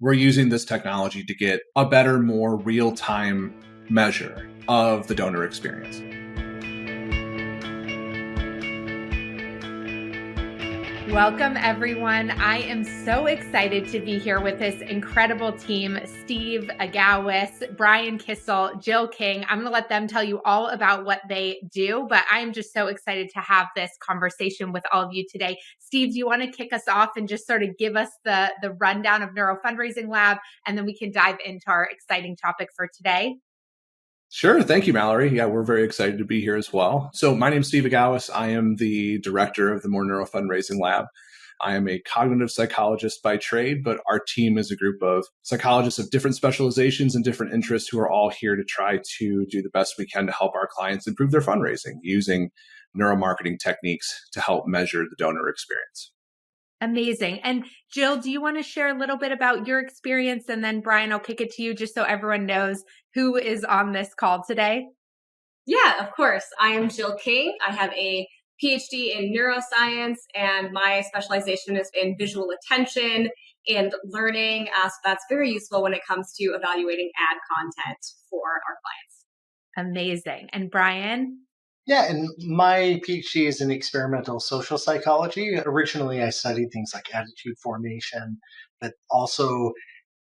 we're using this technology to get a better, more real-time measure of the donor experience. Welcome, everyone. I am so excited to be here with this incredible team, Steve Agauas, Brian Kissell, Jill King. I'm going to let them tell you all about what they do, but I'm just so excited to have this conversation with all of you today. Steve, do you want to kick us off and just sort of give us the rundown of Neuro Fundraising Lab, and then we can dive into our exciting topic for today? Sure. Thank you, Mallory. Yeah, we're very excited to be here as well. So my name is Steve Agauas. I am the director of the Moore Neuro Fundraising Lab. I am a cognitive psychologist by trade, but our team is a group of psychologists of different specializations and different interests who are all here to try to do the best we can to help our clients improve their fundraising using neuromarketing techniques to help measure the donor experience. Amazing. And Jill, do you want to share a little bit about your experience? And then Brian, I'll kick it to you just so everyone knows who is on this call today. Yeah, of course. I am Jill King. I have a PhD in neuroscience, and my specialization is in visual attention and learning. So that's very useful when it comes to evaluating ad content for our clients. Amazing. And Brian? Yeah, and my PhD is in experimental social psychology. Originally, I studied things like attitude formation, but also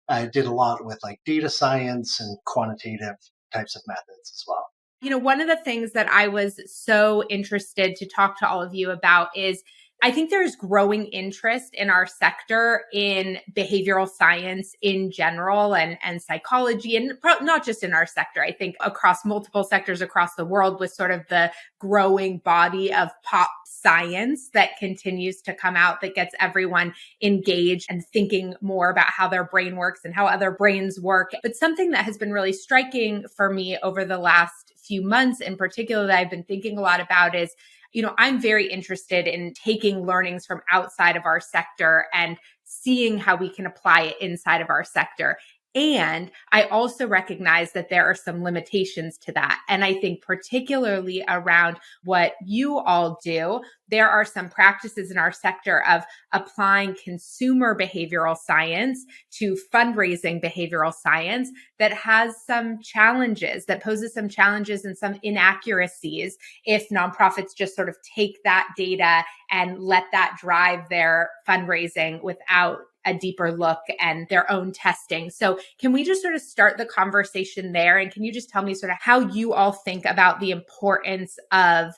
I did a lot with like data science and quantitative types of methods as well. You know, one of the things that I was so interested to talk to all of you about is I think there's growing interest in our sector in behavioral science in general and psychology, and not just in our sector. I think across multiple sectors across the world, with sort of the growing body of pop science that continues to come out that gets everyone engaged and thinking more about how their brain works and how other brains work. But something that has been really striking for me over the last few months in particular that I've been thinking a lot about is, you know, I'm very interested in taking learnings from outside of our sector and seeing how we can apply it inside of our sector. And I also recognize that there are some limitations to that. And I think particularly around what you all do, there are some practices in our sector of applying consumer behavioral science to fundraising behavioral science that has some challenges, that poses some challenges and some inaccuracies if nonprofits just sort of take that data and let that drive their fundraising without a deeper look and their own testing. So can we just sort of start the conversation there? And can you just tell me sort of how you all think about the importance of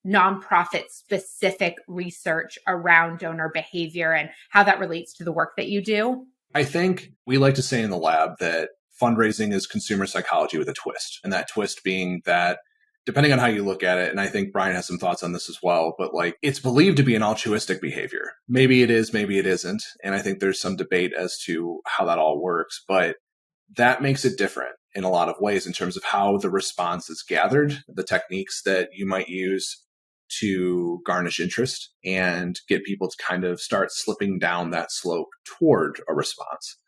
nonprofit specific research around donor behavior and how that relates to the work that you do? I think we like to say in the lab that fundraising is consumer psychology with a twist. And that twist being that depending on how you look at it, and I think Brian has some thoughts on this as well, but like it's believed to be an altruistic behavior. Maybe it is, maybe it isn't. And I think there's some debate as to how that all works, but that makes it different in a lot of ways in terms of how the response is gathered, the techniques that you might use to garnish interest and get people to kind of start slipping down that slope toward a response.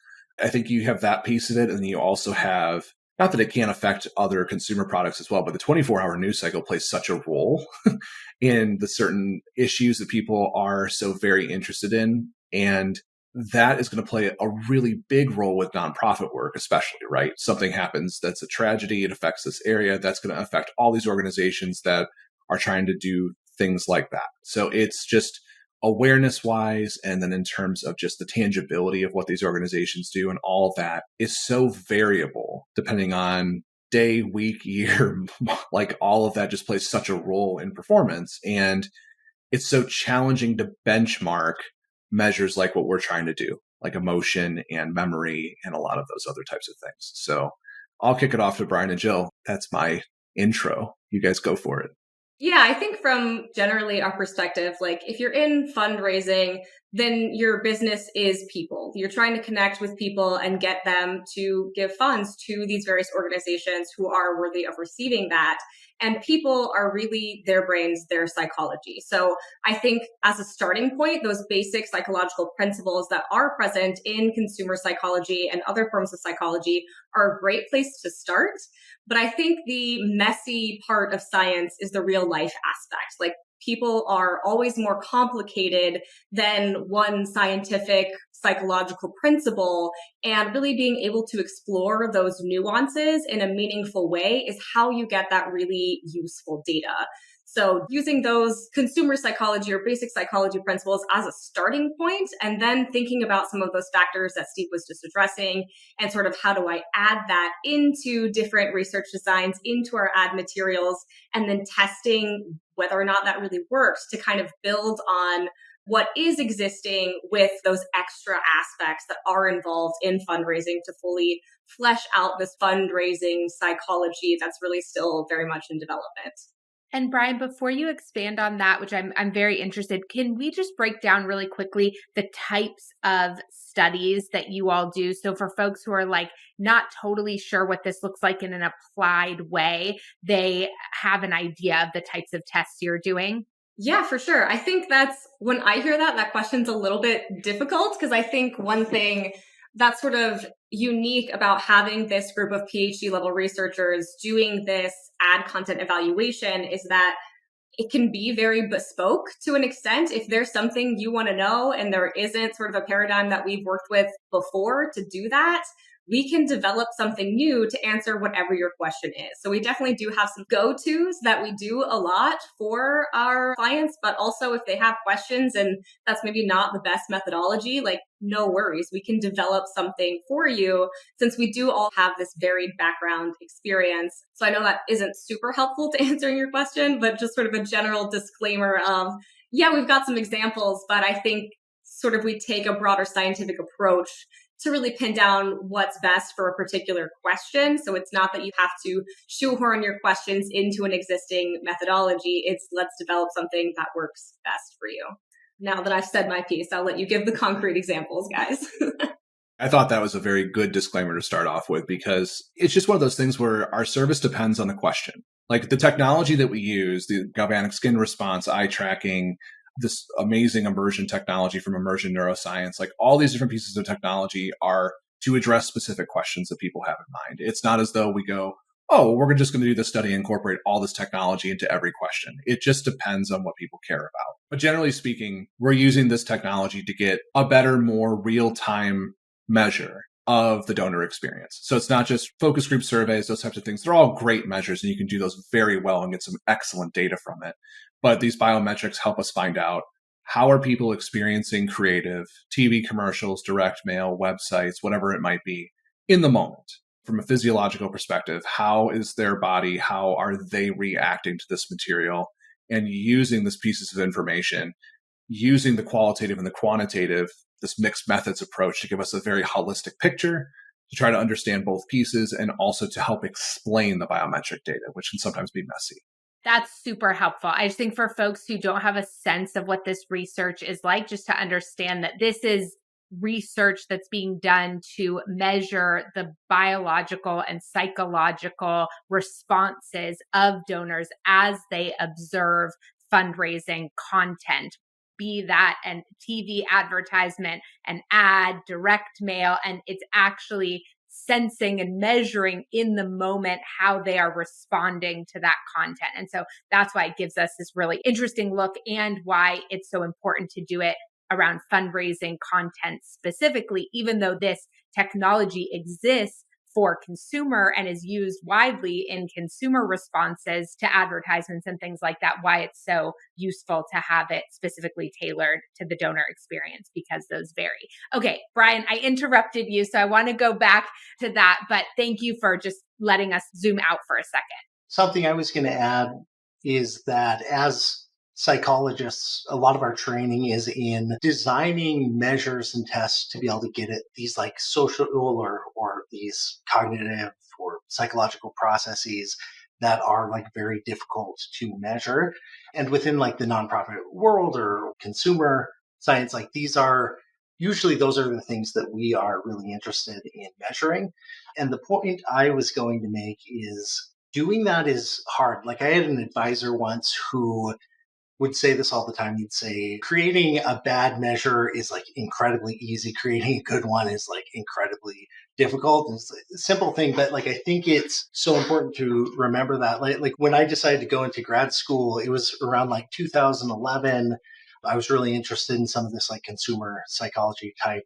I think you have that piece of it. And then you also have, not that it can't affect other consumer products as well, but the 24-hour news cycle plays such a role in the certain issues that people are so very interested in. And that is going to play a really big role with nonprofit work, especially, right? Something happens that's a tragedy. It affects this area. That's going to affect all these organizations that are trying to do things like that. So it's just awareness wise, and then in terms of just the tangibility of what these organizations do and all of that is so variable depending on day, week, year, like all of that just plays such a role in performance. And it's so challenging to benchmark measures like what we're trying to do, like emotion and memory and a lot of those other types of things. So I'll kick it off to Brian and Jill. That's my intro. You guys go for it. Yeah, I think from generally our perspective, like if you're in fundraising, then your business is people. You're trying to connect with people and get them to give funds to these various organizations who are worthy of receiving that. And people are really their brains, their psychology. So I think as a starting point, those basic psychological principles that are present in consumer psychology and other forms of psychology are a great place to start. But I think the messy part of science is the real life aspect. Like people are always more complicated than one scientific psychological principle, and really being able to explore those nuances in a meaningful way is how you get that really useful data. So using those consumer psychology or basic psychology principles as a starting point, and then thinking about some of those factors that Steve was just addressing, and sort of how do I add that into different research designs, into our ad materials, and then testing whether or not that really works to kind of build on what is existing with those extra aspects that are involved in fundraising to fully flesh out this fundraising psychology that's really still very much in development. And Brian, before you expand on that, which I'm very interested, can we just break down really quickly the types of studies that you all do? So for folks who are like not totally sure what this looks like in an applied way, they have an idea of the types of tests you're doing. Yeah, for sure. I think that's when I hear that question's a little bit difficult, because I think one thing that's sort of unique about having this group of PhD level researchers doing this ad content evaluation is that it can be very bespoke to an extent. If there's something you want to know and there isn't sort of a paradigm that we've worked with before to do that, we can develop something new to answer whatever your question is. So we definitely do have some go-tos that we do a lot for our clients, but also if they have questions and that's maybe not the best methodology, like no worries, we can develop something for you since we do all have this varied background experience. So I know that isn't super helpful to answering your question, but just sort of a general disclaimer of, yeah, we've got some examples, but I think sort of we take a broader scientific approach to really pin down what's best for a particular question. So it's not that you have to shoehorn your questions into an existing methodology. It's let's develop something that works best for you. Now that I've said my piece, I'll let you give the concrete examples, guys. I thought that was a very good disclaimer to start off with, because it's just one of those things where our service depends on the question. Like the technology that we use, the galvanic skin response, eye tracking, this amazing immersion technology from Immersion Neuroscience, like all these different pieces of technology are to address specific questions that people have in mind. It's not as though we go, oh, we're just going to do this study and incorporate all this technology into every question. It just depends on what people care about. But generally speaking, we're using this technology to get a better, more real-time measure of the donor experience. So it's not just focus group surveys, those types of things. They're all great measures and you can do those very well and get some excellent data from it. But these biometrics help us find out how are people experiencing creative, TV commercials, direct mail, websites, whatever it might be, in the moment. From a physiological perspective, how is their body, how are they reacting to this material? And using these pieces of information, using the qualitative and the quantitative, this mixed methods approach to give us a very holistic picture, to try to understand both pieces and also to help explain the biometric data, which can sometimes be messy. That's super helpful. I just think for folks who don't have a sense of what this research is like, just to understand that this is research that's being done to measure the biological and psychological responses of donors as they observe fundraising content, be that an TV advertisement, an ad, direct mail, and it's actually sensing and measuring in the moment how they are responding to that content. And so that's why it gives us this really interesting look and why it's so important to do it around fundraising content specifically, even though this technology exists for consumer and is used widely in consumer responses to advertisements and things like that, why it's so useful to have it specifically tailored to the donor experience, because those vary. Okay, Brian, I interrupted you, so I want to go back to that, but thank you for just letting us zoom out for a second. Something I was going to add is that as psychologists, a lot of our training is in designing measures and tests to be able to get at these like social or these cognitive or psychological processes that are like very difficult to measure. And within like the nonprofit world or consumer science, like these are usually those are the things that we are really interested in measuring. And the point I was going to make is doing that is hard. Like I had an advisor once who would say this all the time. You'd say creating a bad measure is like incredibly easy. Creating a good one is like incredibly difficult. It's a simple thing, but like I think it's so important to remember that. Like when I decided to go into grad school, it was around like 2011. I was really interested in some of this like consumer psychology type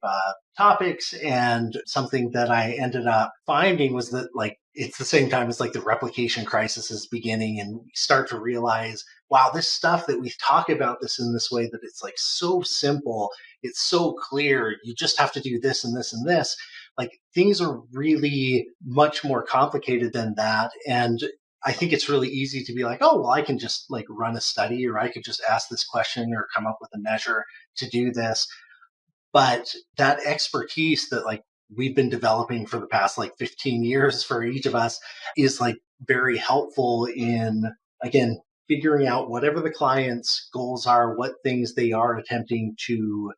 topics. And something that I ended up finding was that like it's the same time as like the replication crisis is beginning, and we start to realize, wow, this stuff that we talk about this in this way, that it's like so simple, it's so clear, you just have to do this and this and this. Like things are really much more complicated than that. And I think it's really easy to be like, oh, well, I can just like run a study, or I could just ask this question or come up with a measure to do this. But that expertise that like we've been developing for the past like 15 years for each of us is like very helpful in, again, figuring out whatever the client's goals are, what things they are attempting to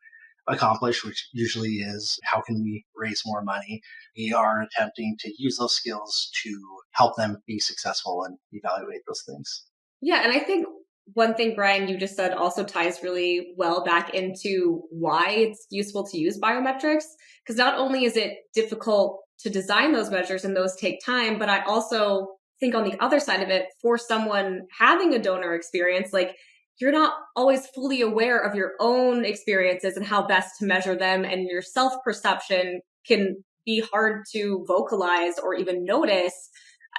accomplish, which usually is how can we raise more money. We are attempting to use those skills to help them be successful and evaluate those things. Yeah. And I think one thing, Brian, you just said also ties really well back into why it's useful to use biometrics. Because not only is it difficult to design those measures and those take time, but I also think on the other side of it, for someone having a donor experience, like you're not always fully aware of your own experiences and how best to measure them. And your self-perception can be hard to vocalize or even notice,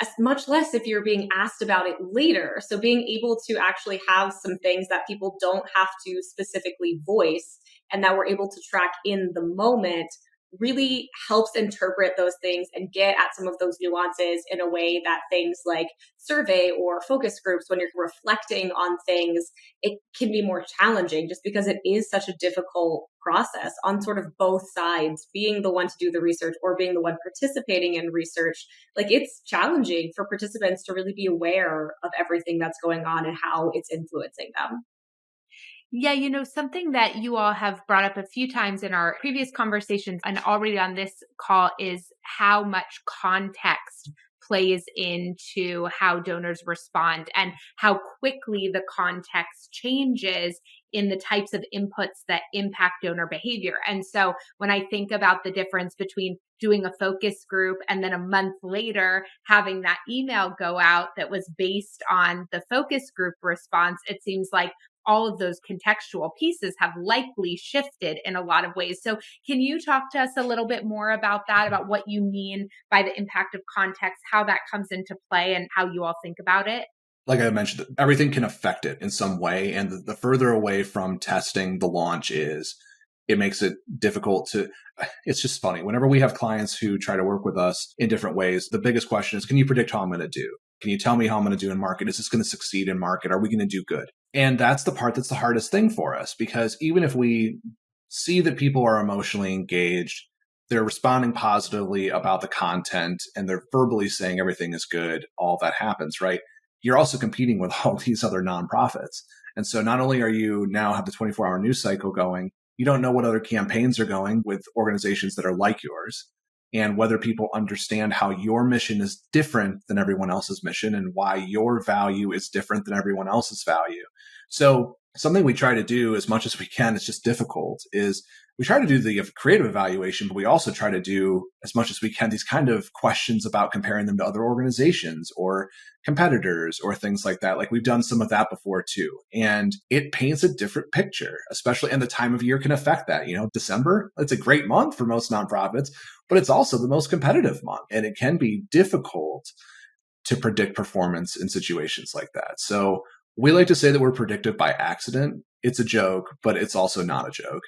as much less if you're being asked about it later. So being able to actually have some things that people don't have to specifically voice and that we're able to track in the moment really helps interpret those things and get at some of those nuances in a way that things like survey or focus groups, when you're reflecting on things, it can be more challenging just because it is such a difficult process on sort of both sides, being the one to do the research or being the one participating in research. Like it's challenging for participants to really be aware of everything that's going on and how it's influencing them. Yeah, something that you all have brought up a few times in our previous conversations and already on this call is how much context plays into how donors respond and how quickly the context changes in the types of inputs that impact donor behavior. And so when I think about the difference between doing a focus group and then a month later having that email go out that was based on the focus group response, it seems like all of those contextual pieces have likely shifted in a lot of ways. So can you talk to us a little bit more about that, about what you mean by the impact of context, how that comes into play and how you all think about it? Like I mentioned, everything can affect it in some way. And the further away from testing the launch is, it makes it difficult to, it's just funny. Whenever we have clients who try to work with us in different ways, the biggest question is, can you predict how I'm going to do? Can you tell me how I'm going to do in market? Is this going to succeed in market? Are we going to do good? And that's the part that's the hardest thing for us, because even if we see that people are emotionally engaged, they're responding positively about the content, and they're verbally saying everything is good, all that happens, right? You're also competing with all these other nonprofits. And so not only are you now have the 24-hour news cycle going, you don't know what other campaigns are going with organizations that are like yours, and whether people understand how your mission is different than everyone else's mission and why your value is different than everyone else's value. So something we try to do as much as we can, it's just difficult, is we try to do the creative evaluation, but we also try to do as much as we can these kind of questions about comparing them to other organizations or competitors or things like that. Like we've done some of that before too. And it paints a different picture, especially, and the time of year can affect that. December, it's a great month for most nonprofits, but it's also the most competitive month. And it can be difficult to predict performance in situations like that. So we like to say that we're predictive by accident. It's a joke, but it's also not a joke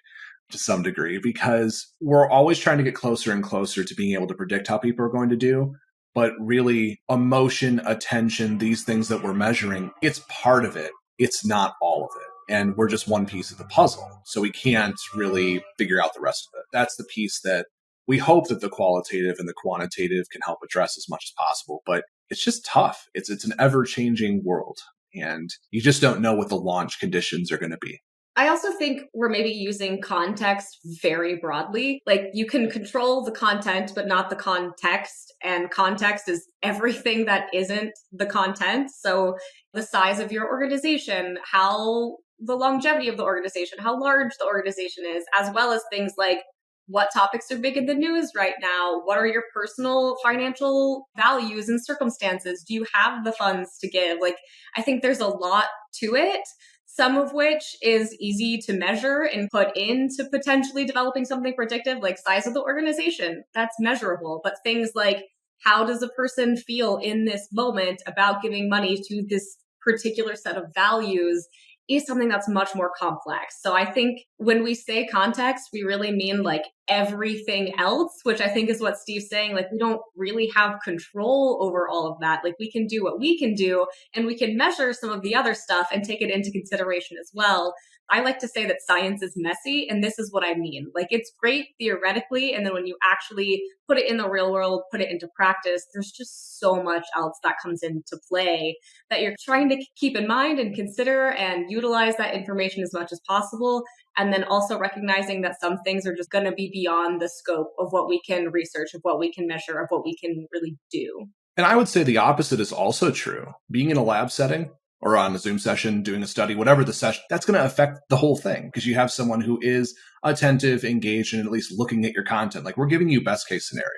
to some degree, because we're always trying to get closer and closer to being able to predict how people are going to do. But really, emotion, attention, these things that we're measuring, it's part of it. It's not all of it. And we're just one piece of the puzzle. So we can't really figure out the rest of it. That's the piece that we hope that the qualitative and the quantitative can help address as much as possible. But it's just tough. It's an ever-changing world. And you just don't know what the launch conditions are going to be. I also think we're maybe using context very broadly. Like you can control the content, but not the context. And context is everything that isn't the content. So the size of your organization, how the longevity of the organization, how large the organization is, as well as things like what topics are big in the news right now? What are your personal financial values and circumstances? Do you have the funds to give? Like, I think there's a lot to it, some of which is easy to measure and put into potentially developing something predictive, like size of the organization. That's measurable. But things like how does a person feel in this moment about giving money to this particular set of values is something that's much more complex. So I think when we say context, we really mean like everything else, which I think is what Steve's saying. Like we don't really have control over all of that. Like we can do what we can do and we can measure some of the other stuff and take it into consideration as well. I like to say that science is messy, and this is what I mean. Like it's great theoretically, and then when you actually put it in the real world, put it into practice, there's just so much else that comes into play that you're trying to keep in mind and consider and utilize that information as much as possible. And then also recognizing that some things are just going to be beyond the scope of what we can research, of what we can measure, of what we can really do. And I would say the opposite is also true. Being in a lab setting or on a Zoom session, doing a study, whatever the session, that's going to affect the whole thing because you have someone who is attentive, engaged, and at least looking at your content. Like we're giving you best case scenario.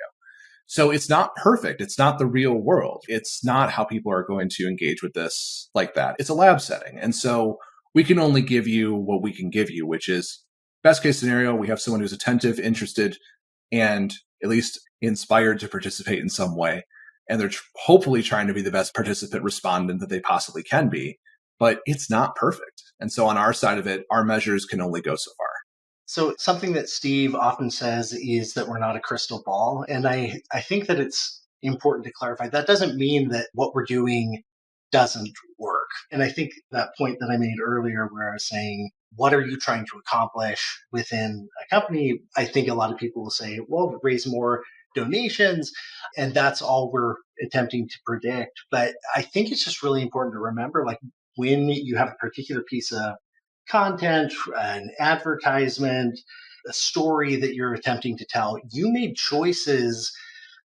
So it's not perfect. It's not the real world. It's not how people are going to engage with this like that. It's a lab setting. And so we can only give you what we can give you, which is best case scenario. We have someone who's attentive, interested, and at least inspired to participate in some way. And they're hopefully trying to be the best participant respondent that they possibly can be. But it's not perfect. And so on our side of it, our measures can only go so far. So something that Steve often says is that we're not a crystal ball. And I think that it's important to clarify. That doesn't mean that what we're doing doesn't work. And I think that point that I made earlier where I was saying, what are you trying to accomplish within a company? I think a lot of people will say, well, raise more donations. And that's all we're attempting to predict. But I think it's just really important to remember, like when you have a particular piece of content, an advertisement, a story that you're attempting to tell, you made choices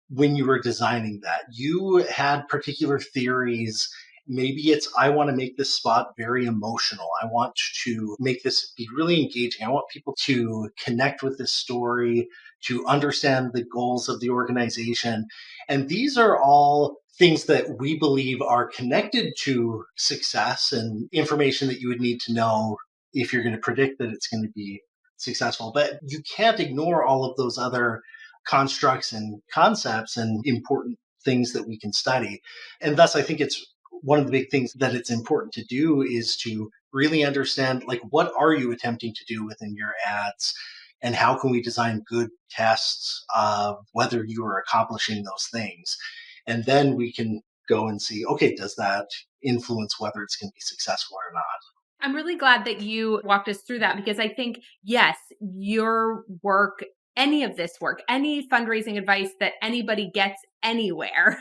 when you were designing that. You had particular theories. Maybe it's, I want to make this spot very emotional. I want to make this be really engaging. I want people to connect with this story, to understand the goals of the organization. And these are all things that we believe are connected to success and information that you would need to know if you're going to predict that it's going to be successful. But you can't ignore all of those other constructs and concepts and important things that we can study. And thus, I think it's one of the big things that it's important to do is to really understand, like, what are you attempting to do within your ads? And how can we design good tests of whether you are accomplishing those things? And then we can go and see, okay, does that influence whether it's going to be successful or not? I'm really glad that you walked us through that because I think, yes, your work, any of this work, any fundraising advice that anybody gets anywhere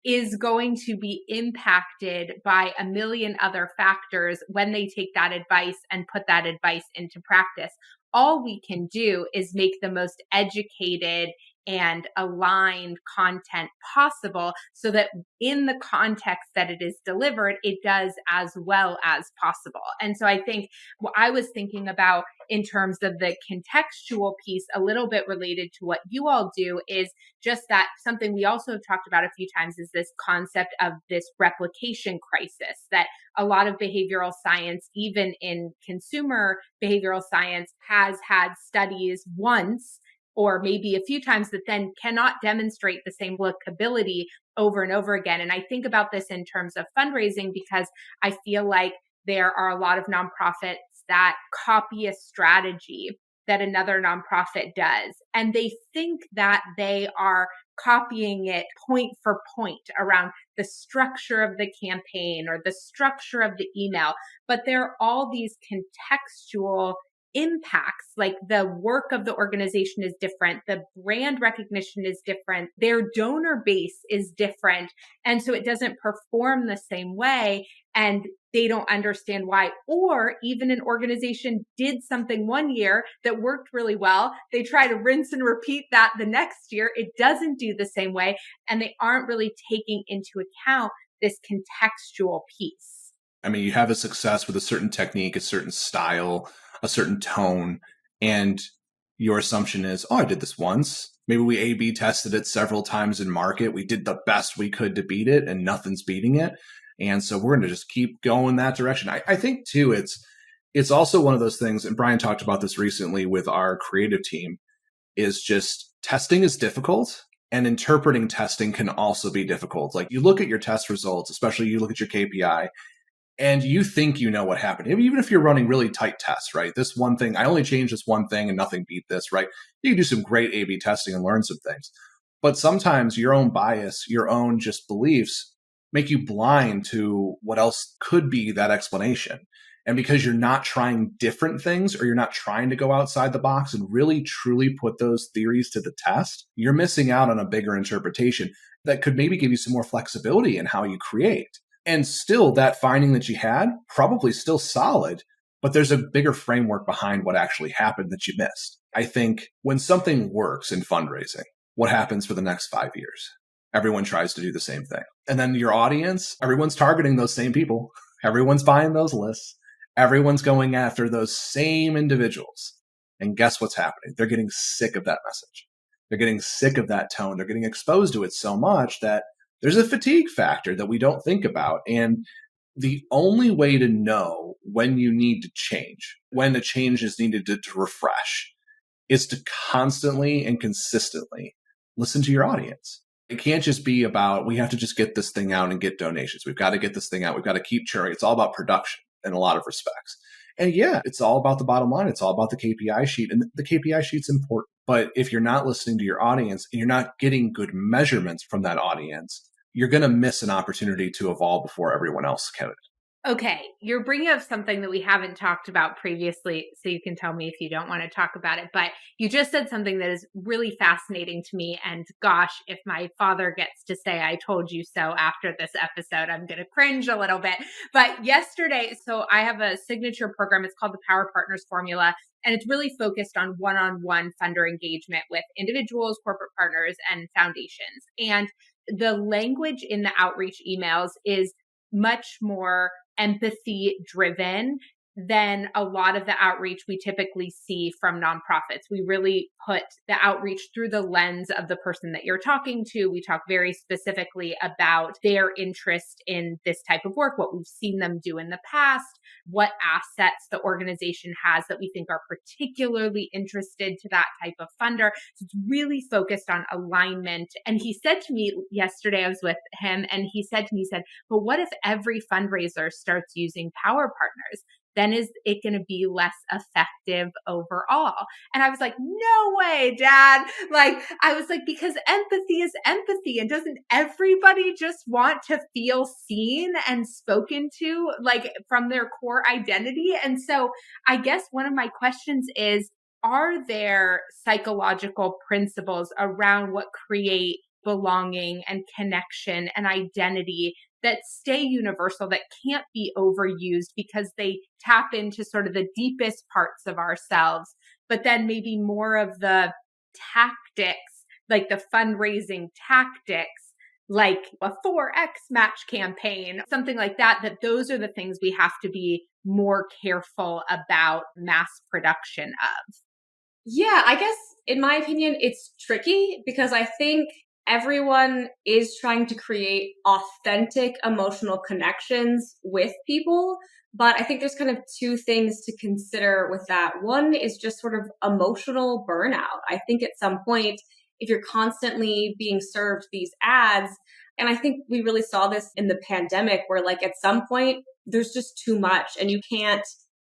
is going to be impacted by a million other factors when they take that advice and put that advice into practice. All we can do is make the most educated and aligned content possible so that in the context that it is delivered, it does as well as possible. And so I think what I was thinking about in terms of the contextual piece, a little bit related to what you all do, is just that something we also have talked about a few times is this concept of this replication crisis that a lot of behavioral science, even in consumer behavioral science, has had studies once or maybe a few times that then cannot demonstrate the same applicability over and over again. And I think about this in terms of fundraising because I feel like there are a lot of nonprofits that copy a strategy that another nonprofit does. And they think that they are copying it point for point around the structure of the campaign or the structure of the email. But there are all these contextual impacts, like the work of the organization is different, the brand recognition is different, their donor base is different. And so it doesn't perform the same way. And they don't understand why. Or even an organization did something one year that worked really well. They try to rinse and repeat that the next year. It doesn't do the same way. And they aren't really taking into account this contextual piece. I mean, you have a success with a certain technique, a certain style, a certain tone, and your assumption is, oh, I did this once. Maybe we A/B tested it several times in market. We did the best we could to beat it, and nothing's beating it. And so we're going to just keep going that direction. I think, too, it's also one of those things, and Brian talked about this recently with our creative team, is just testing is difficult. And interpreting testing can also be difficult. Like you look at your test results, especially you look at your KPI, and you think you know what happened. Even if you're running really tight tests, right? This one thing, I only changed this one thing and nothing beat this, right? You can do some great A/B testing and learn some things. But sometimes your own bias, your own just beliefs make you blind to what else could be that explanation. And because you're not trying different things or you're not trying to go outside the box and really truly put those theories to the test, you're missing out on a bigger interpretation that could maybe give you some more flexibility in how you create. And still, that finding that you had, probably still solid, but there's a bigger framework behind what actually happened that you missed. I think when something works in fundraising, what happens for the next 5 years? Everyone tries to do the same thing. And then your audience, everyone's targeting those same people. Everyone's buying those lists. Everyone's going after those same individuals. And guess what's happening? They're getting sick of that message. They're getting sick of that tone. They're getting exposed to it so much that there's a fatigue factor that we don't think about. And the only way to know when you need to change, when the change is needed to refresh, is to constantly and consistently listen to your audience. It can't just be about, we have to just get this thing out and get donations. We've got to get this thing out. We've got to keep churning. It's all about production in a lot of respects. And yeah, it's all about the bottom line. It's all about the KPI sheet. And the KPI sheet's important. But if you're not listening to your audience and you're not getting good measurements from that audience, you're going to miss an opportunity to evolve before everyone else can. Okay, you're bringing up something that we haven't talked about previously, so you can tell me if you don't want to talk about it, but you just said something that is really fascinating to me, and gosh, if my father gets to say I told you so after this episode, I'm going to cringe a little bit. But yesterday, so I have a signature program, it's called the Power Partners Formula, and it's really focused on one-on-one funder engagement with individuals, corporate partners, and foundations. And the language in the outreach emails is much more empathy driven than a lot of the outreach we typically see from nonprofits. We really put the outreach through the lens of the person that you're talking to. We talk very specifically about their interest in this type of work, what we've seen them do in the past, what assets the organization has that we think are particularly interested to that type of funder. So it's really focused on alignment. And he said to me yesterday, I was with him, and he said to me, but what if every fundraiser starts using Power Partners? Then is it going to be less effective overall? And I was like, no way, Dad. Like, I was like, because empathy is empathy. And doesn't everybody just want to feel seen and spoken to, like, from their core identity? And so I guess one of my questions is, are there psychological principles around what create belonging and connection and identity that stay universal, that can't be overused because they tap into sort of the deepest parts of ourselves, but then maybe more of the tactics, like the fundraising tactics, like a 4X match campaign, something like that, that those are the things we have to be more careful about mass production of? Yeah, I guess in my opinion, it's tricky because I think everyone is trying to create authentic emotional connections with people. But I think there's kind of two things to consider with that. One is just sort of emotional burnout. I think at some point, if you're constantly being served these ads, and I think we really saw this in the pandemic where like at some point, there's just too much and you can't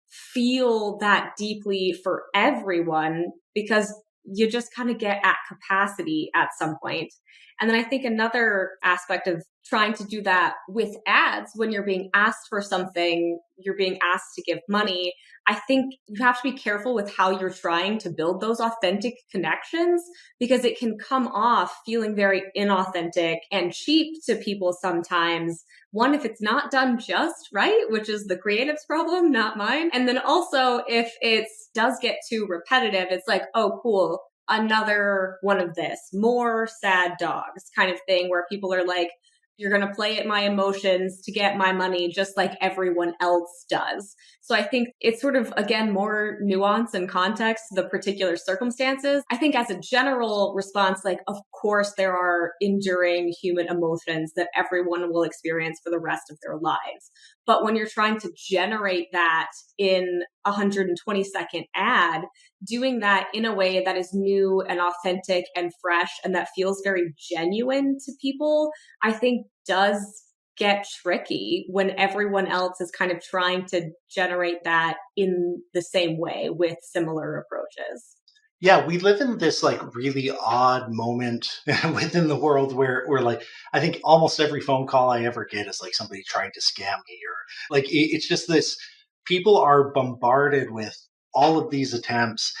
feel that deeply for everyone because you just kind of get at capacity at some point. And then I think another aspect of trying to do that with ads when you're being asked for something, you're being asked to give money. I think you have to be careful with how you're trying to build those authentic connections, because it can come off feeling very inauthentic and cheap to people sometimes. One, if it's not done just right, which is the creative's problem, not mine. And then also if it does get too repetitive, it's like, oh, cool, another one of this, more sad dogs kind of thing, where people are like, you're going to play at my emotions to get my money just like everyone else does. So I think it's sort of, again, more nuance and context to the particular circumstances. I think as a general response, like, of course, there are enduring human emotions that everyone will experience for the rest of their lives. But when you're trying to generate that in a 120-second ad, doing that in a way that is new and authentic and fresh and that feels very genuine to people, I think does get tricky when everyone else is kind of trying to generate that in the same way with similar approaches. Yeah, we live in this like really odd moment within the world where like, I think almost every phone call I ever get is like somebody trying to scam me, or like it's just this, people are bombarded with all of these attempts.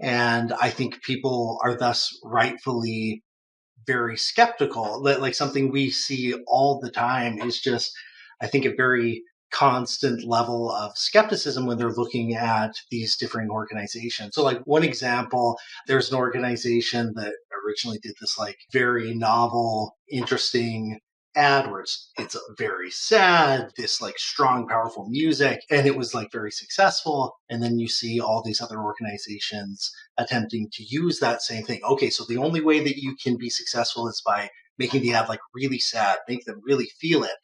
And I think people are thus rightfully very skeptical. That like something we see all the time is just, I think, a very constant level of skepticism when they're looking at these different organizations. So like one example, there's an organization that originally did this like very novel, interesting ad where it's very sad, this like strong, powerful music, and it was like very successful. And then you see all these other organizations attempting to use that same thing. Okay, so the only way that you can be successful is by making the ad like really sad, make them really feel it.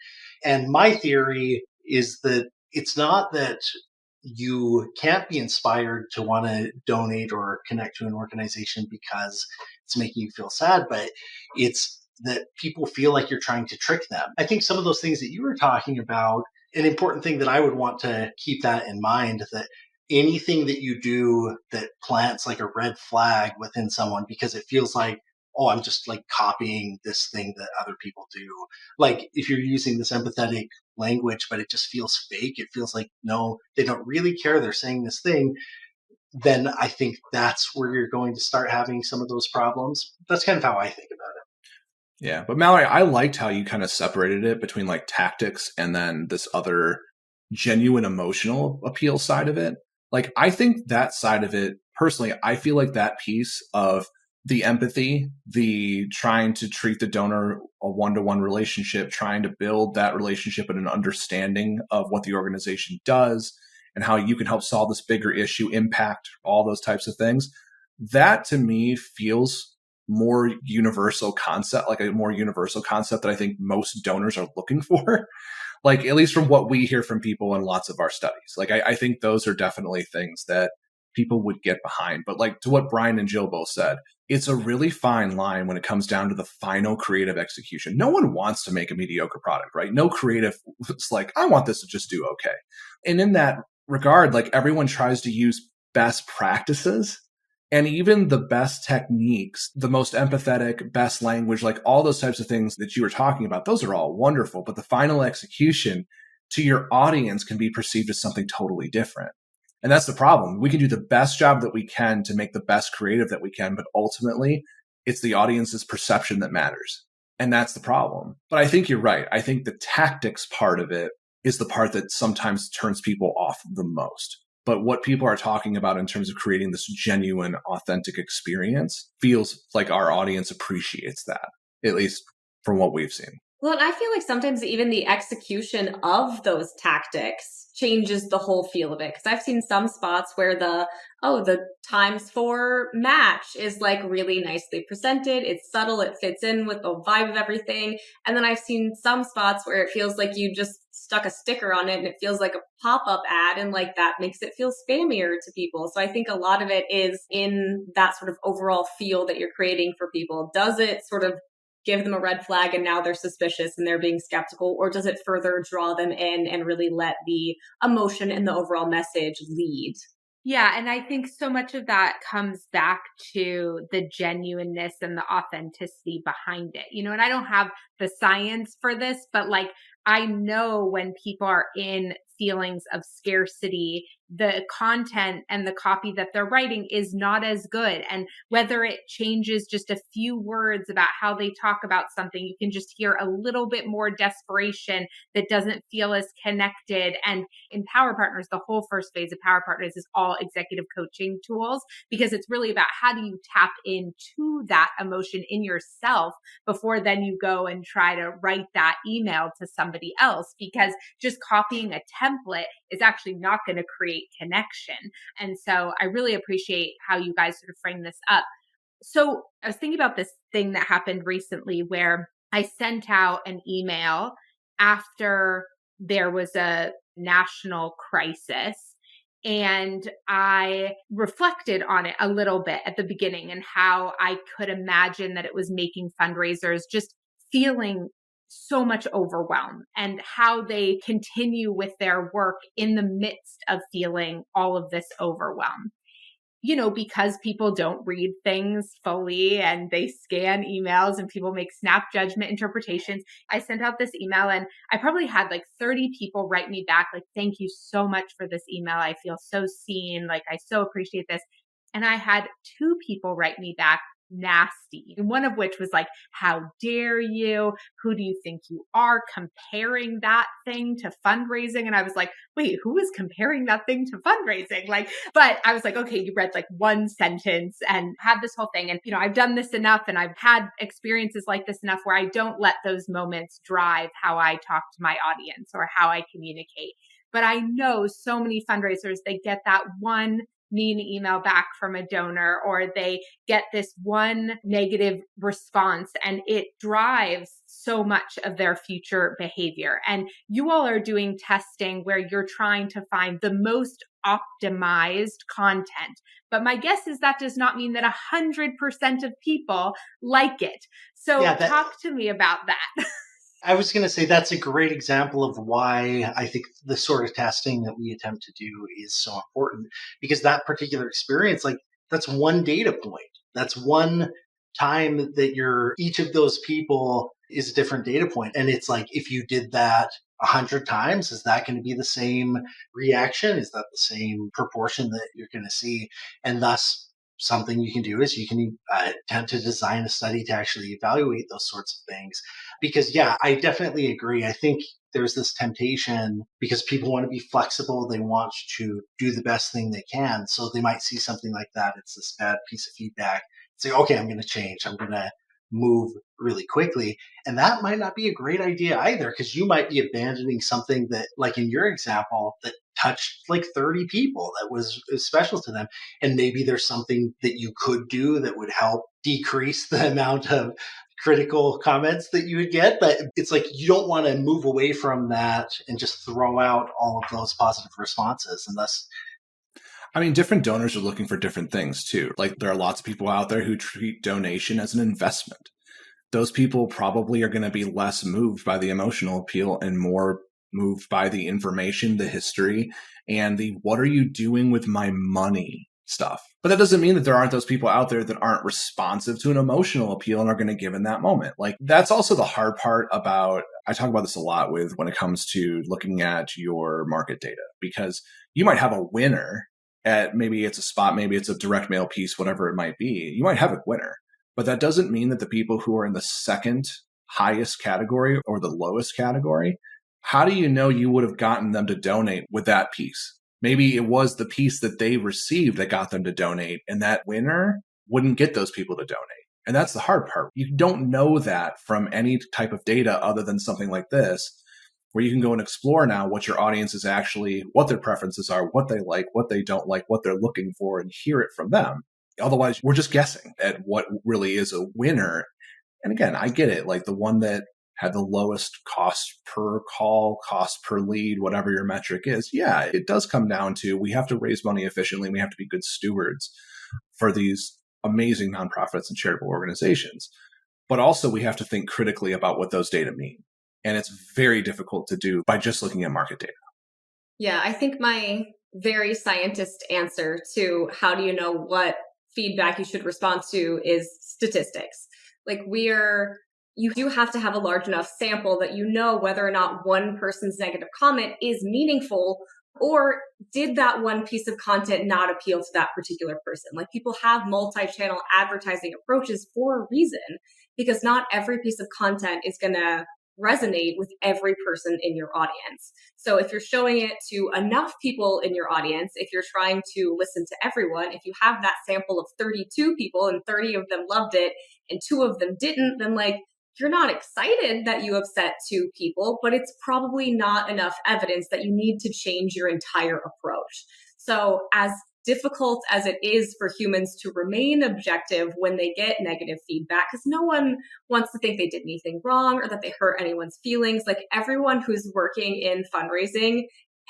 And my theory is that it's not that you can't be inspired to want to donate or connect to an organization because it's making you feel sad, but it's that people feel like you're trying to trick them. I think some of those things that you were talking about, an important thing that I would want to keep that in mind, that anything that you do that plants like a red flag within someone because it feels like, oh, I'm just like copying this thing that other people do. Like if you're using this empathetic language, but it just feels fake, it feels like, no, they don't really care, they're saying this thing, then I think that's where you're going to start having some of those problems. That's kind of how I think about it. Yeah, but Mallory, I liked how you kind of separated it between like tactics and then this other genuine emotional appeal side of it. Like, I think that side of it, personally, I feel like that piece of the empathy, the trying to treat the donor a one-to-one relationship, trying to build that relationship and an understanding of what the organization does and how you can help solve this bigger issue, impact, all those types of things. That to me feels more universal concept, like a more universal concept that I think most donors are looking for. Like, at least from what we hear from people in lots of our studies. Like, I think those are definitely things that people would get behind. But like to what Brian and Jill both said, it's a really fine line when it comes down to the final creative execution. No one wants to make a mediocre product, right? No creative is like, I want this to just do okay. And in that regard, like everyone tries to use best practices. And even the best techniques, the most empathetic, best language, like all those types of things that you were talking about, those are all wonderful. But the final execution to your audience can be perceived as something totally different. And that's the problem. We can do the best job that we can to make the best creative that we can, but ultimately it's the audience's perception that matters. And that's the problem. But I think you're right. I think the tactics part of it is the part that sometimes turns people off the most. But what people are talking about in terms of creating this genuine, authentic experience feels like our audience appreciates that, at least from what we've seen. Well, and I feel like sometimes even the execution of those tactics changes the whole feel of it. Because I've seen some spots where the ×4 match is like really nicely presented. It's subtle. It fits in with the vibe of everything. And then I've seen some spots where it feels like you just stuck a sticker on it and it feels like a pop-up ad, and like that makes it feel spammier to people. So I think a lot of it is in that sort of overall feel that you're creating for people. Does it sort of give them a red flag and now they're suspicious and they're being skeptical, or does it further draw them in and really let the emotion and the overall message lead? Yeah. And I think so much of that comes back to the genuineness and the authenticity behind it, and I don't have the science for this, but like, I know when people are in feelings of scarcity, the content and the copy that they're writing is not as good. And whether it changes just a few words about how they talk about something, you can just hear a little bit more desperation that doesn't feel as connected. And in Power Partners, the whole first phase of Power Partners is all executive coaching tools, because it's really about how do you tap into that emotion in yourself before then you go and try to write that email to somebody else, because just copying a template is actually not going to create connection. And so I really appreciate how you guys sort of frame this up. So I was thinking about this thing that happened recently where I sent out an email after there was a national crisis. And I reflected on it a little bit at the beginning and how I could imagine that it was making fundraisers just feeling so much overwhelm, and how they continue with their work in the midst of feeling all of this overwhelm. Because people don't read things fully and they scan emails and people make snap judgment interpretations. I sent out this email and I probably had like 30 people write me back, like, thank you so much for this email. I feel so seen. Like, I so appreciate this. And I had 2 people write me back nasty. And one of which was like, how dare you? Who do you think you are comparing that thing to fundraising? And I was like, wait, who is comparing that thing to fundraising? Like, but I was like, okay, you read like one sentence and had this whole thing. And, I've done this enough and I've had experiences like this enough where I don't let those moments drive how I talk to my audience or how I communicate. But I know so many fundraisers, they get that one mean email back from a donor, or they get this one negative response, and it drives so much of their future behavior. And you all are doing testing where you're trying to find the most optimized content. But my guess is that does not mean that 100% of people like it. So Yeah, talk to me about that. I was going to say that's a great example of why I think the sort of testing that we attempt to do is so important, because that particular experience, like, that's one data point. That's one time that each of those people is a different data point. And it's like, if you did that 100 times, is that going to be the same reaction? Is that the same proportion that you're going to see? And thus, something you can do is you can attempt to design a study to actually evaluate those sorts of things. Because, yeah, I definitely agree. I think there's this temptation because people want to be flexible. They want to do the best thing they can. So they might see something like that. It's this bad piece of feedback. Say, okay, I'm going to change. I'm going to move really quickly. And that might not be a great idea either, because you might be abandoning something that, like in your example, that touched like 30 people, that was special to them. And maybe there's something that you could do that would help decrease the amount of critical comments that you would get. But it's like, you don't want to move away from that and just throw out all of those positive responses unless. I mean, different donors are looking for different things too. Like, there are lots of people out there who treat donation as an investment. Those people probably are going to be less moved by the emotional appeal and more moved by the information, the history, and the what are you doing with my money stuff. But that doesn't mean that there aren't those people out there that aren't responsive to an emotional appeal and are going to give in that moment. Like, that's also the hard part about, I talk about this a lot with when it comes to looking at your market data, because you might have a winner at, maybe it's a spot, maybe it's a direct mail piece, whatever it might be. You might have a winner. But that doesn't mean that the people who are in the second highest category or the lowest category, how do you know you would have gotten them to donate with that piece? Maybe it was the piece that they received that got them to donate, and that winner wouldn't get those people to donate. And that's the hard part. You don't know that from any type of data other than something like this, where you can go and explore now what your audience is actually, what their preferences are, what they like, what they don't like, what they're looking for, and hear it from them. Otherwise, we're just guessing at what really is a winner. And again, I get it. Like, the one that had the lowest cost per call, cost per lead, whatever your metric is. Yeah, it does come down to, we have to raise money efficiently. We have to be good stewards for these amazing nonprofits and charitable organizations. But also, we have to think critically about what those data mean. And it's very difficult to do by just looking at market data. Yeah, I think my very scientist answer to how do you know what feedback you should respond to is statistics. Like you do have to have a large enough sample that you know whether or not one person's negative comment is meaningful, or did that one piece of content not appeal to that particular person? Like, people have multi-channel advertising approaches for a reason, because not every piece of content is going to resonate with every person in your audience. So if you're showing it to enough people in your audience, if you're trying to listen to everyone, if you have that sample of 32 people and 30 of them loved it and 2 of them didn't, then like, you're not excited that you upset 2 people, but it's probably not enough evidence that you need to change your entire approach. So as difficult as it is for humans to remain objective when they get negative feedback, because no one wants to think they did anything wrong or that they hurt anyone's feelings. Like, everyone who's working in fundraising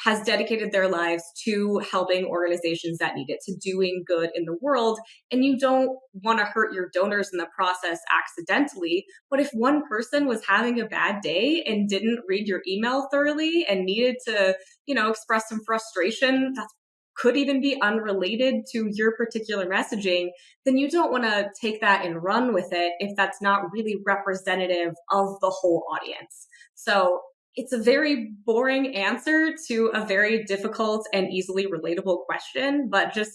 has dedicated their lives to helping organizations that need it, to doing good in the world. And you don't want to hurt your donors in the process accidentally. But if one person was having a bad day and didn't read your email thoroughly and needed to, express some frustration, that could even be unrelated to your particular messaging, then you don't want to take that and run with it if that's not really representative of the whole audience. So it's a very boring answer to a very difficult and easily relatable question, but just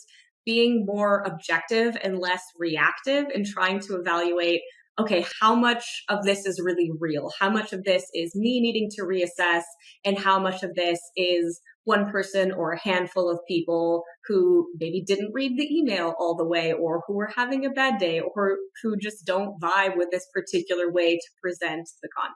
being more objective and less reactive and trying to evaluate, okay, how much of this is really real? How much of this is me needing to reassess? And how much of this is one person or a handful of people who maybe didn't read the email all the way, or who are having a bad day, or who just don't vibe with this particular way to present the content?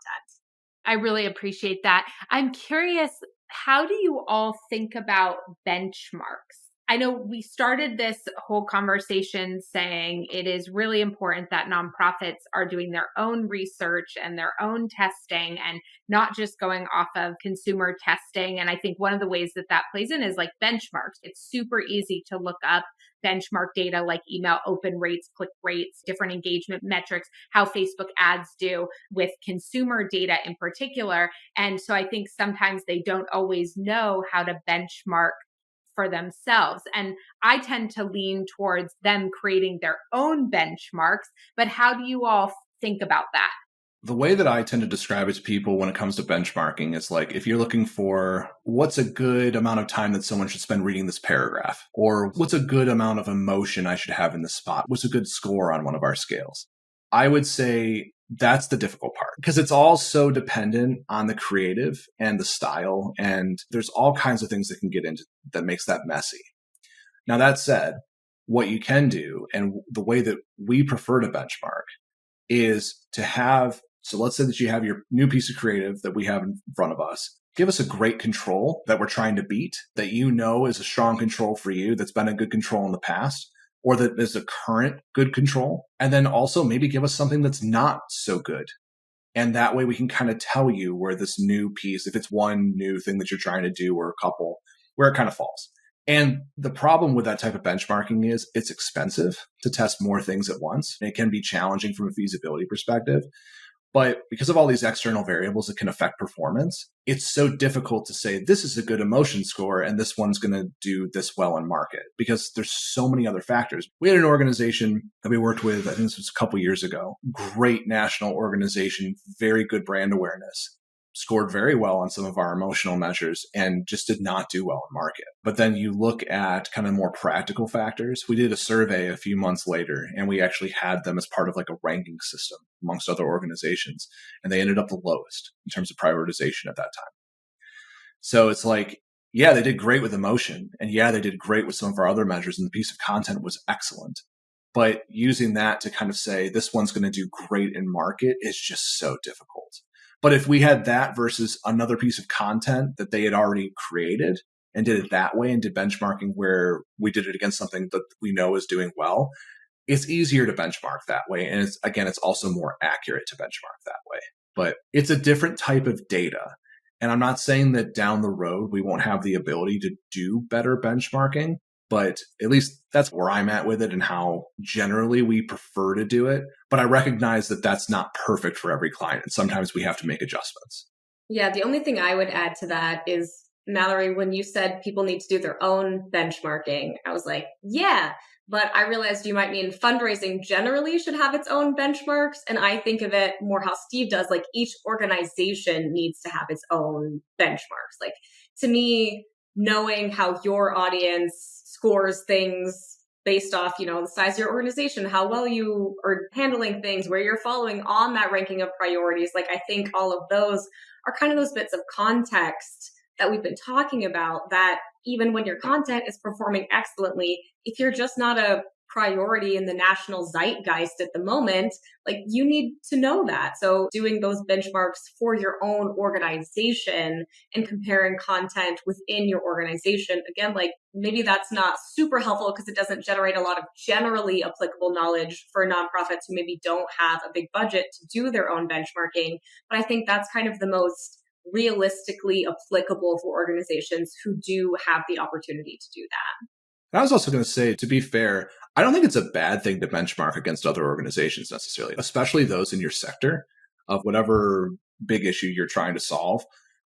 I really appreciate that. I'm curious, how do you all think about benchmarks? I know we started this whole conversation saying it is really important that nonprofits are doing their own research and their own testing and not just going off of consumer testing. And I think one of the ways that that plays in is like benchmarks. It's super easy to look up benchmark data like email open rates, click rates, different engagement metrics, how Facebook ads do with consumer data in particular. And so I think sometimes they don't always know how to benchmark for themselves. And I tend to lean towards them creating their own benchmarks. But how do you all think about that? The way that I tend to describe it to people when it comes to benchmarking is like, if you're looking for what's a good amount of time that someone should spend reading this paragraph, or what's a good amount of emotion I should have in this spot, what's a good score on one of our scales, I would say that's the difficult part, because it's all so dependent on the creative and the style. And there's all kinds of things that can get into that makes that messy. Now, that said, what you can do, and the way that we prefer to benchmark, is to have, so let's say that you have your new piece of creative that we have in front of us. Give us a great control that we're trying to beat, that you know is a strong control for you, that's been a good control in the past, or that is a current good control. And then also maybe give us something that's not so good. And that way we can kind of tell you where this new piece, if it's one new thing that you're trying to do or a couple, where it kind of falls. And the problem with that type of benchmarking is it's expensive to test more things at once. And it can be challenging from a feasibility perspective. But because of all these external variables that can affect performance, it's so difficult to say this is a good emotion score and this one's going to do this well in market, because there's so many other factors. We had an organization that we worked with, I think this was a couple years ago, great national organization, very good brand awareness, scored very well on some of our emotional measures and just did not do well in market. But then you look at kind of more practical factors. We did a survey a few months later, and we actually had them as part of like a ranking system amongst other organizations. And they ended up the lowest in terms of prioritization at that time. So it's like, yeah, they did great with emotion. And yeah, they did great with some of our other measures. And the piece of content was excellent. But using that to kind of say this one's going to do great in market is just so difficult. But if we had that versus another piece of content that they had already created and did it that way and did benchmarking where we did it against something that we know is doing well, it's easier to benchmark that way. And it's also more accurate to benchmark that way. But it's a different type of data. And I'm not saying that down the road we won't have the ability to do better benchmarking, but at least that's where I'm at with it and how generally we prefer to do it. But I recognize that that's not perfect for every client. And sometimes we have to make adjustments. Yeah, the only thing I would add to that is Mallory, when you said people need to do their own benchmarking, I was like, yeah, but I realized you might mean fundraising generally should have its own benchmarks. And I think of it more how Steve does, like each organization needs to have its own benchmarks. Like to me, knowing how your audience scores things based off, the size of your organization, how well you are handling things, where you're following on that ranking of priorities. Like I think all of those are kind of those bits of context that we've been talking about, that even when your content is performing excellently, if you're just not a priority in the national zeitgeist at the moment, like you need to know that. So doing those benchmarks for your own organization and comparing content within your organization, again, like maybe that's not super helpful because it doesn't generate a lot of generally applicable knowledge for nonprofits who maybe don't have a big budget to do their own benchmarking. But I think that's kind of the most realistically applicable for organizations who do have the opportunity to do that. And I was also going to say, to be fair, I don't think it's a bad thing to benchmark against other organizations necessarily, especially those in your sector of whatever big issue you're trying to solve.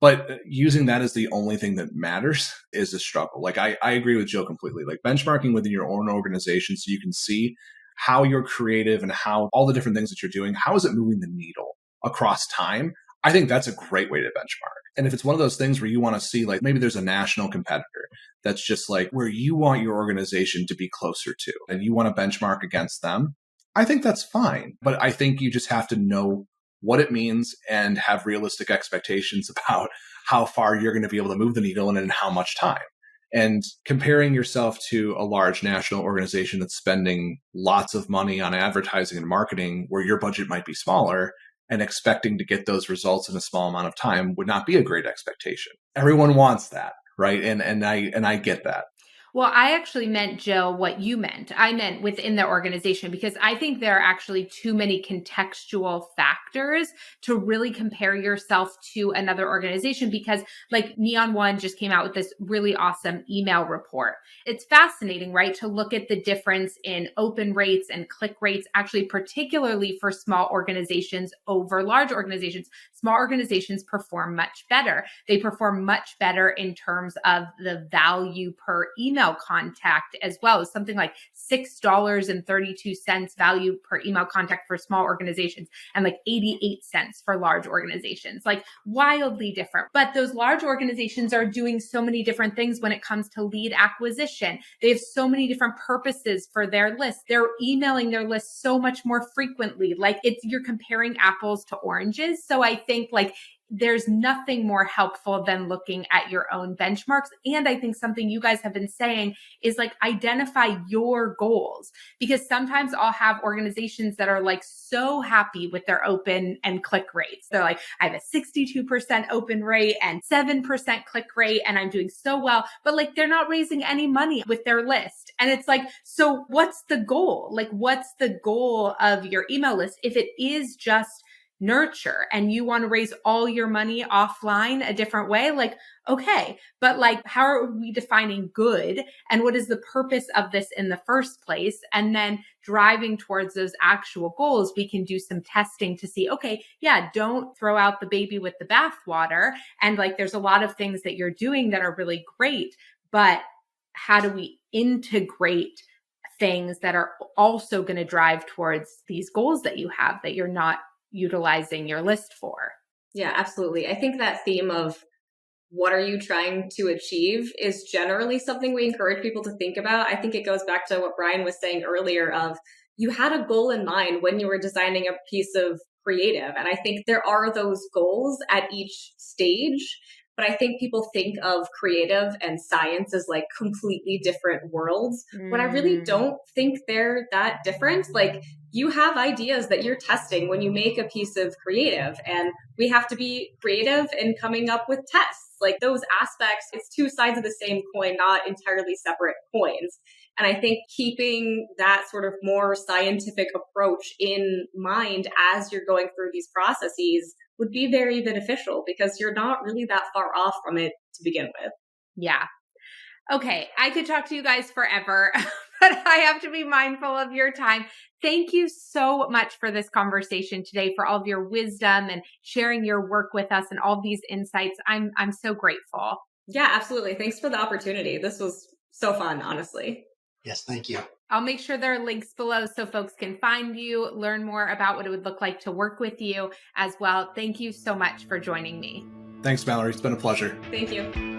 But using that as the only thing that matters is a struggle. Like I agree with Jill completely. Like benchmarking within your own organization so you can see how you're creative and how all the different things that you're doing, how is it moving the needle across time? I think that's a great way to benchmark. And if it's one of those things where you want to see, like maybe there's a national competitor that's just like where you want your organization to be closer to and you want to benchmark against them, I think that's fine. But I think you just have to know what it means and have realistic expectations about how far you're going to be able to move the needle and in how much time. And comparing yourself to a large national organization that's spending lots of money on advertising and marketing where your budget might be smaller, and expecting to get those results in a small amount of time would not be a great expectation. Everyone wants that, right? And I get that. Well, I actually meant, Jill, what you meant. I meant within the organization, because I think there are actually too many contextual factors to really compare yourself to another organization, because like Neon One just came out with this really awesome email report. It's fascinating, right? To look at the difference in open rates and click rates, actually, particularly for small organizations over large organizations. Small organizations perform much better. They perform much better in terms of the value per email contact as well. Something like $6.32 value per email contact for small organizations and like 88 cents for large organizations, like wildly different. But those large organizations are doing so many different things when it comes to lead acquisition. They have so many different purposes for their list. They're emailing their list so much more frequently. Like you're comparing apples to oranges. So I think like there's nothing more helpful than looking at your own benchmarks. And I think something you guys have been saying is like identify your goals, because sometimes I'll have organizations that are like so happy with their open and click rates. They're like, I have a 62% open rate and 7% click rate, and I'm doing so well, but like they're not raising any money with their list. And it's like, so what's the goal? Like, what's the goal of your email list? If it is just nurture and you want to raise all your money offline a different way, like, okay, but like, how are we defining good and what is the purpose of this in the first place? And then driving towards those actual goals, we can do some testing to see, okay, yeah, don't throw out the baby with the bathwater. And like, there's a lot of things that you're doing that are really great, but how do we integrate things that are also going to drive towards these goals that you have that you're not utilizing your list for? Yeah, absolutely. I think that theme of what are you trying to achieve is generally something we encourage people to think about. I think it goes back to what Brian was saying earlier of you had a goal in mind when you were designing a piece of creative. And I think there are those goals at each stage. But I think people think of creative and science as like completely different worlds, when I really don't think they're that different. Like you have ideas that you're testing when you make a piece of creative, and we have to be creative in coming up with tests. Like those aspects, it's two sides of the same coin, not entirely separate coins. And I think keeping that sort of more scientific approach in mind as you're going through these processes would be very beneficial, because you're not really that far off from it to begin with. Yeah. Okay. I could talk to you guys forever, but I have to be mindful of your time. Thank you so much for this conversation today, for all of your wisdom and sharing your work with us and all of these insights. I'm so grateful. Yeah, absolutely. Thanks for the opportunity. This was so fun, honestly. Yes, thank you. I'll make sure there are links below so folks can find you, learn more about what it would look like to work with you as well. Thank you so much for joining me. Thanks, Mallory. It's been a pleasure. Thank you.